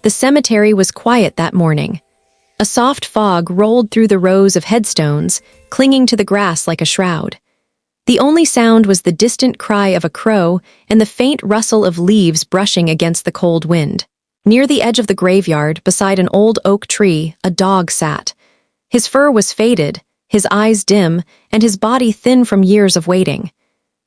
The cemetery was quiet that morning. A soft fog rolled through the rows of headstones, clinging to the grass like a shroud. The only sound was the distant cry of a crow and the faint rustle of leaves brushing against the cold wind. Near the edge of the graveyard, beside an old oak tree, a dog sat. His fur was faded, his eyes dim, and his body thin from years of waiting.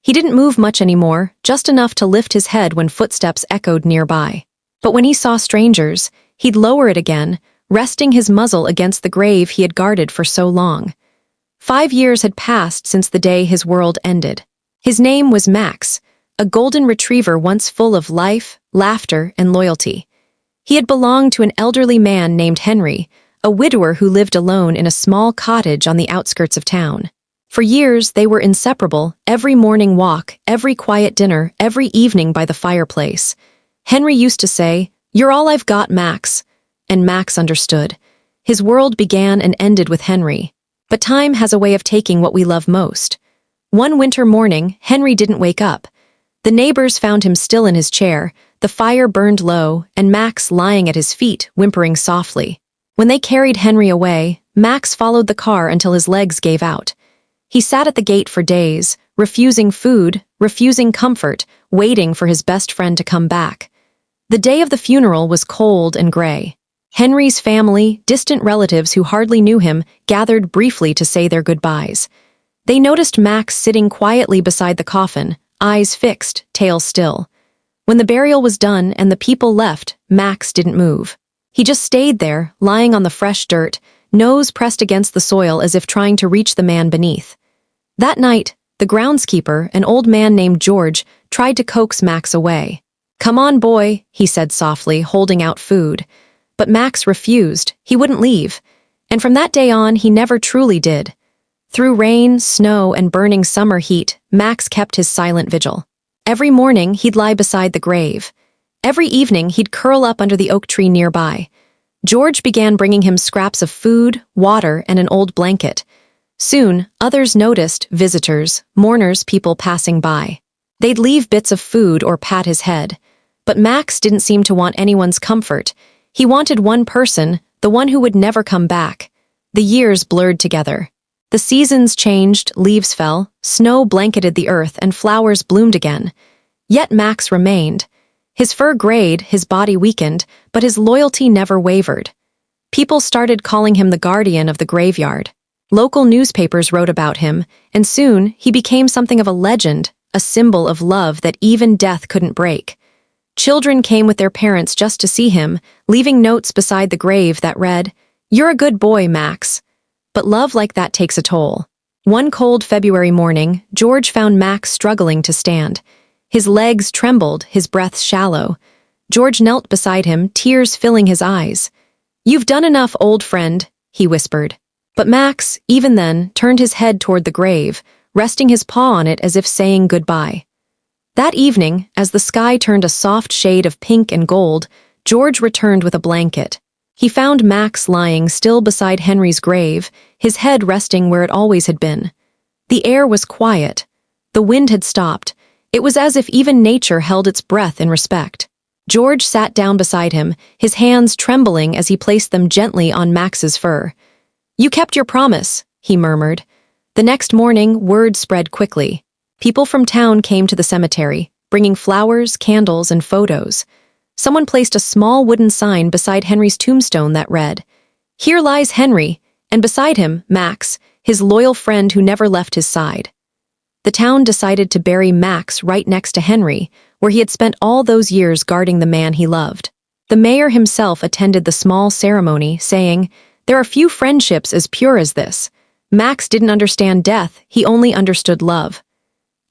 He didn't move much anymore, just enough to lift his head when footsteps echoed nearby. But when he saw strangers, he'd lower it again, resting his muzzle against the grave he had guarded for so long. 5 years had passed since the day his world ended. His name was Max, a golden retriever once full of life, laughter, and loyalty. He had belonged to an elderly man named Henry, a widower who lived alone in a small cottage on the outskirts of town. For years, they were inseparable, every morning walk, every quiet dinner, every evening by the fireplace. Henry used to say, "You're all I've got, Max." And Max understood. His world began and ended with Henry. But time has a way of taking what we love most. One winter morning, Henry didn't wake up. The neighbors found him still in his chair, the fire burned low, and Max lying at his feet, whimpering softly. When they carried Henry away, Max followed the car until his legs gave out. He sat at the gate for days, refusing food, refusing comfort, waiting for his best friend to come back. The day of the funeral was cold and gray. Henry's family, distant relatives who hardly knew him, gathered briefly to say their goodbyes. They noticed Max sitting quietly beside the coffin, eyes fixed, tail still. When the burial was done and the people left, Max didn't move. He just stayed there, lying on the fresh dirt, nose pressed against the soil as if trying to reach the man beneath. That night, the groundskeeper, an old man named George, tried to coax Max away. "Come on, boy," he said softly, holding out food. But Max refused. He wouldn't leave. And from that day on, he never truly did. Through rain, snow, and burning summer heat, Max kept his silent vigil. Every morning, he'd lie beside the grave. Every evening, he'd curl up under the oak tree nearby. George began bringing him scraps of food, water, and an old blanket. Soon, others noticed, visitors, mourners, people passing by. They'd leave bits of food or pat his head. But Max didn't seem to want anyone's comfort. He wanted one person, the one who would never come back. The years blurred together. The seasons changed, leaves fell, snow blanketed the earth, and flowers bloomed again. Yet Max remained. His fur grayed, his body weakened, but his loyalty never wavered. People started calling him the guardian of the graveyard. Local newspapers wrote about him, and soon he became something of a legend, a symbol of love that even death couldn't break. Children came with their parents just to see him, leaving notes beside the grave that read, "You're a good boy, Max." But love like that takes a toll. One cold February morning, George found Max struggling to stand. His legs trembled, his breath shallow. George knelt beside him, tears filling his eyes. "You've done enough, old friend," he whispered. But Max, even then, turned his head toward the grave, resting his paw on it as if saying goodbye. That evening, as the sky turned a soft shade of pink and gold, George returned with a blanket. He found Max lying still beside Henry's grave, his head resting where it always had been. The air was quiet. The wind had stopped. It was as if even nature held its breath in respect. George sat down beside him, his hands trembling as he placed them gently on Max's fur. "You kept your promise," he murmured. The next morning, word spread quickly. People from town came to the cemetery, bringing flowers, candles, and photos. Someone placed a small wooden sign beside Henry's tombstone that read, "Here lies Henry," and beside him, Max, his loyal friend who never left his side. The town decided to bury Max right next to Henry, where he had spent all those years guarding the man he loved. The mayor himself attended the small ceremony, saying, "There are few friendships as pure as this." Max didn't understand death, he only understood love.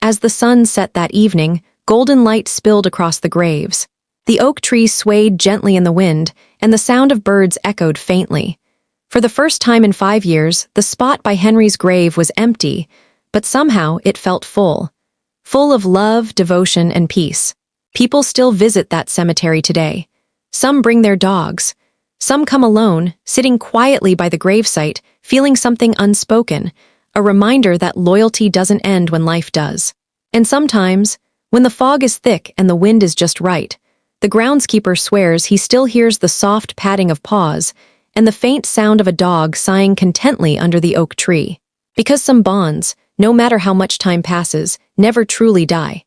As the sun set that evening, golden light spilled across the graves. The oak tree swayed gently in the wind, and the sound of birds echoed faintly. For the first time in 5 years, the spot by Henry's grave was empty, but somehow it felt full. Full of love, devotion, and peace. People still visit that cemetery today. Some bring their dogs. Some come alone, sitting quietly by the gravesite, feeling something unspoken, a reminder that loyalty doesn't end when life does. And sometimes, when the fog is thick and the wind is just right, The groundskeeper swears he still hears the soft padding of paws and the faint sound of a dog sighing contently under the oak tree. Because some bonds, no matter how much time passes, never truly die.